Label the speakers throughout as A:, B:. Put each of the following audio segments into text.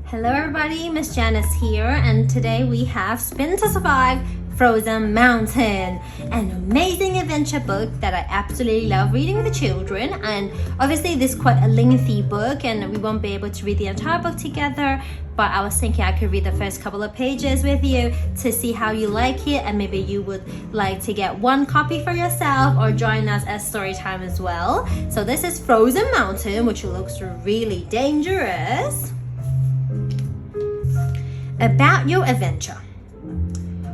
A: Hello everybody, Miss Janice here, and today we have Spin to Survive Frozen Mountain, an amazing adventure book that I absolutely love reading with the children. And obviously this is quite a lengthy book and we won't be able to read the entire book together, but I was thinking I could read the first couple of pages with you to see how you like it, and maybe you would like to get one copy for yourself or join us at Storytime as well. So this is Frozen Mountain, which looks really dangerous. About your adventure.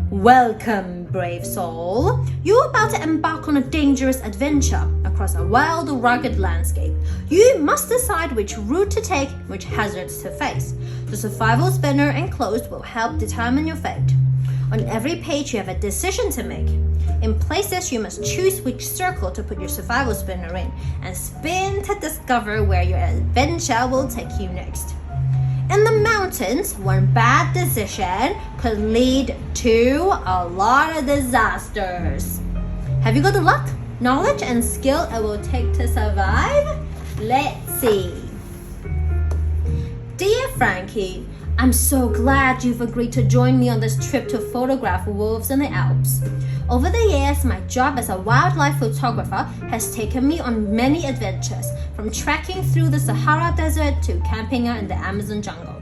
A: Welcome, brave soul. You're about to embark on a dangerous adventure across a wild, rugged landscape. You must decide which route to take, which hazards to face. The survival spinner enclosed will help determine your fate. On every page, you have a decision to make. In places, you must choose which circle to put your survival spinner in and spin to discover where your adventure will take you next. In the mountains, one bad decision could lead to a lot of disasters. Have you got the luck, knowledge, and skill it will take to survive? Let's see. Dear Frankie, I'm so glad you've agreed to join me on this trip to photograph wolves in the Alps. Over the years, my job as a wildlife photographer has taken me on many adventures, from trekking through the Sahara Desert to camping out in the Amazon jungle.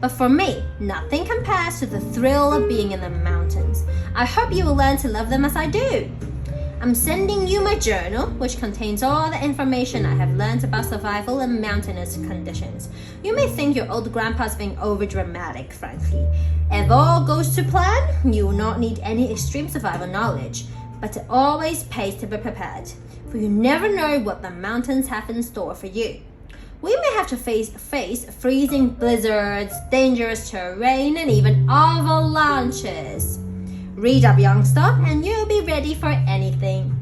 A: But for me, nothing compares to the thrill of being in the mountains. I hope you will learn to love them as I do. I'm sending you my journal, which contains all the information I have learned about survival in mountainous conditions. You may think your old grandpa's being overdramatic, frankly. If all goes to plan, you will not need any extreme survival knowledge, but it always pays to be prepared, for you never know what the mountains have in store for you. We may have to face freezing blizzards, dangerous terrain, and even avalanches. Read up, youngster, and you'll be ready for anything.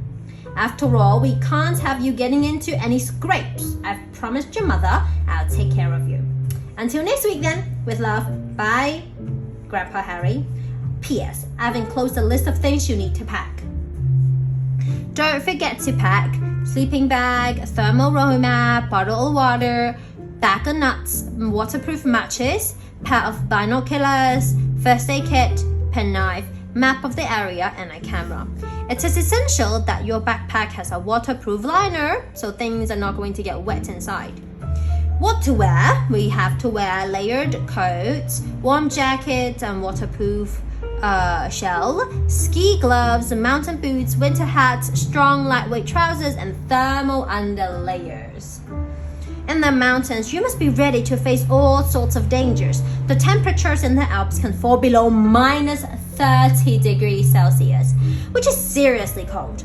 A: After all, we can't have you getting into any scrapes. I've promised your mother I'll take care of you. Until next week then, with love, bye, Grandpa Harry. P.S. I've enclosed a list of things you need to pack. Don't forget to pack sleeping bag, thermal road map, bottle of water, bag of nuts, waterproof matches, pair of binoculars, first aid kit, penknife, map of the area, and a camera. It is essential that your backpack has a waterproof liner so things are not going to get wet inside. What to wear? We have to wear layered coats, warm jackets, and waterproof shell, ski gloves, mountain boots, winter hats, strong lightweight trousers, and thermal underlayers. In the mountains, you must be ready to face all sorts of dangers. The temperatures in the Alps can fall below minus 30 degrees Celsius, which is seriously cold.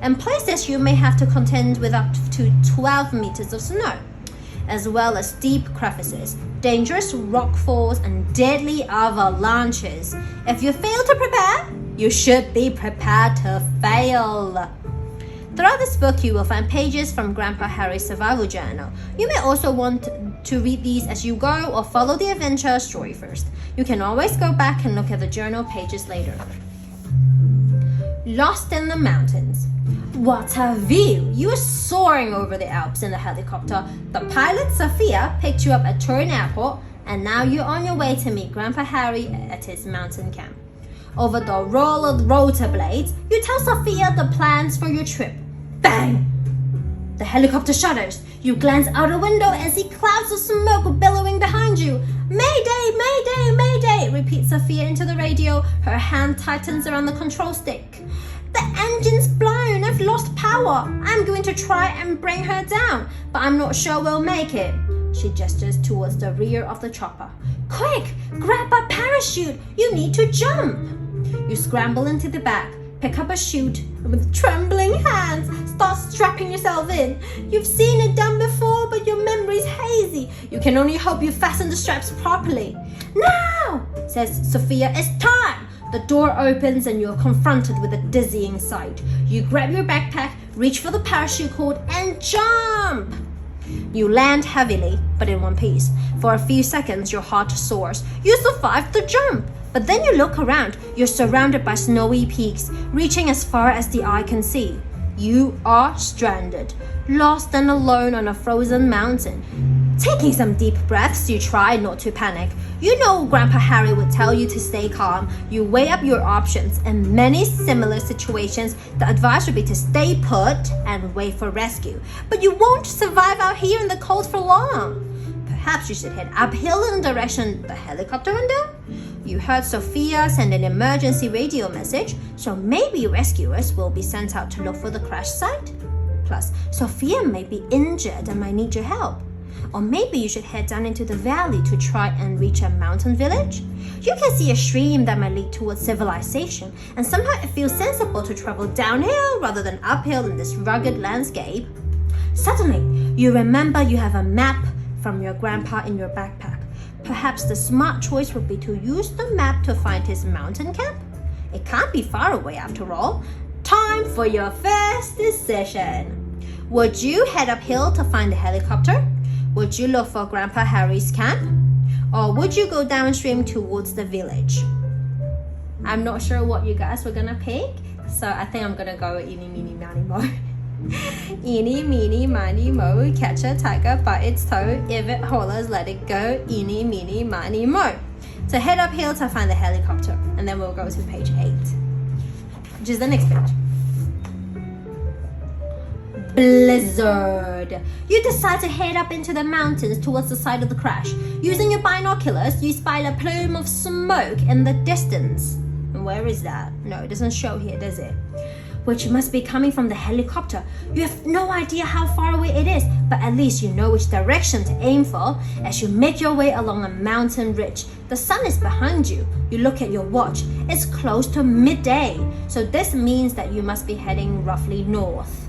A: In places, you may have to contend with up to 12 meters of snow, as well as deep crevices, dangerous rock falls, and deadly avalanches. If you fail to prepare, you should be prepared to fail. Throughout this book, you will find pages from Grandpa Harry's survival journal. You may also want to read these as you go or follow the adventure story first. You can always go back and look at the journal pages later. Lost in the mountains. What a view! You are soaring over the Alps in the helicopter. The pilot, Sophia, picked you up at Turin Airport, and now you're on your way to meet Grandpa Harry at his mountain camp. Over the roll of rotor blades, you tell Sophia the plans for your trip. Bang! The helicopter shudders. You glance out a window and see clouds of smoke billowing behind you. Mayday, mayday, mayday, repeats Sophia into the radio. Her hand tightens around the control stick. The engine's blown. I've lost power. I'm going to try and bring her down, but I'm not sure we'll make it. She gestures towards the rear of the chopper. Quick, grab a parachute. You need to jump. You scramble into the back, pick up a chute, and with trembling hands, start strapping yourself in. You've seen it done before, but your memory's hazy. You can only hope you fasten the straps properly. Now, says Sophia, it's time. The door opens and you're confronted with a dizzying sight. You grab your backpack, reach for the parachute cord, and jump. You land heavily, but in one piece. For a few seconds, your heart soars. You survived the jump. But then you look around. You're surrounded by snowy peaks, reaching as far as the eye can see. You are stranded, lost and alone on a frozen mountain. Taking some deep breaths, you try not to panic. You know Grandpa Harry would tell you to stay calm. You weigh up your options. In many similar situations, the advice would be to stay put and wait for rescue. But you won't survive out here in the cold for long. Perhaps you should head uphill in the direction the helicopter went down. You heard Sophia send an emergency radio message, so maybe rescuers will be sent out to look for the crash site. Plus, Sophia may be injured and might need your help. Or maybe you should head down into the valley to try and reach a mountain village. You can see a stream that might lead towards civilization, and somehow it feels sensible to travel downhill rather than uphill in this rugged landscape. Suddenly, you remember you have a map from your grandpa in your backpack. Perhaps the smart choice would be to use the map to find his mountain camp. It can't be far away after all. Time for your first decision. Would you head uphill to find the helicopter? Would you look for Grandpa Harry's camp? Or would you go downstream towards the village? I'm not sure what you guys were gonna pick, so I think I'm gonna go eeny, meeny, miny, moe. Eeny, meeny, miny, moe, catch a tiger by its toe. If it hollers, let it go. Eeny, meeny, miny, moe. So head uphill to find the helicopter, and then we'll go to page 8, which is the next page. Blizzard. You decide to head up into the mountains towards the site of the crash. Using your binoculars, you spy a plume of smoke in the distance. And where is that? No, it doesn't show here, does it? Which must be coming from the helicopter. You have no idea how far away it is, but at least you know which direction to aim for. As you make your way along a mountain ridge, the sun is behind you. You look at your watch. It's close to midday, so this means that you must be heading roughly north.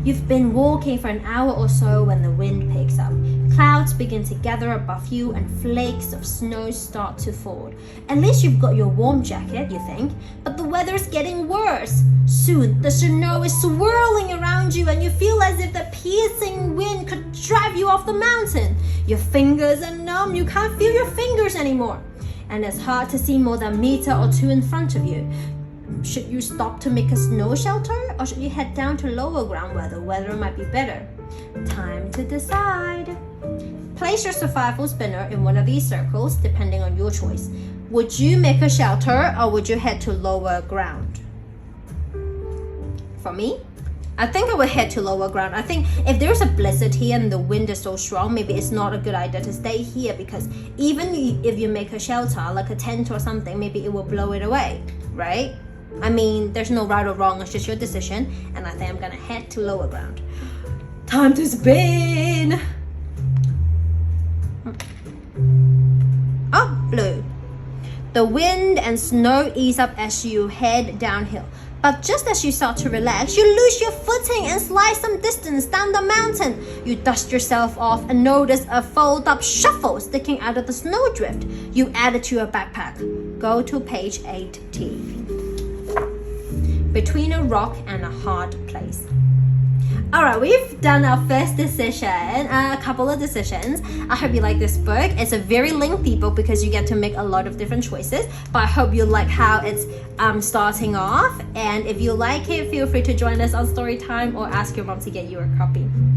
A: You've been walking for an hour or so when the wind picks up. Clouds begin to gather above you and flakes of snow start to fall. At least you've got your warm jacket, you think, but the weather is getting worse. Soon, the snow is swirling around you and you feel as if the piercing wind could drive you off the mountain. Your fingers are numb, you can't feel your fingers anymore. And it's hard to see more than a meter or two in front of you. Should you stop to make a snow shelter, or should you head down to lower ground where the weather might be better? Time to decide. Place your survival spinner in one of these circles, depending on your choice. Would you make a shelter, or would you head to lower ground? For me, I think I would head to lower ground. I think if there's a blizzard here and the wind is so strong, maybe it's not a good idea to stay here, because even if you make a shelter, like a tent or something, maybe it will blow it away, right? I mean, there's no right or wrong, it's just your decision, and I think I'm gonna head to lower ground. Time to spin! Oh, blue. The wind and snow ease up as you head downhill. But just as you start to relax, you lose your footing and slide some distance down the mountain. You dust yourself off and notice a fold-up shovel sticking out of the snowdrift. You add it to your backpack. Go to page 8T. Between a rock and a hard place. Alright, we've done our first decision, a couple of decisions. I hope you like this book. It's a very lengthy book because you get to make a lot of different choices, but I hope you like how it's starting off. And if you like it, feel free to join us on Storytime or ask your mom to get you a copy.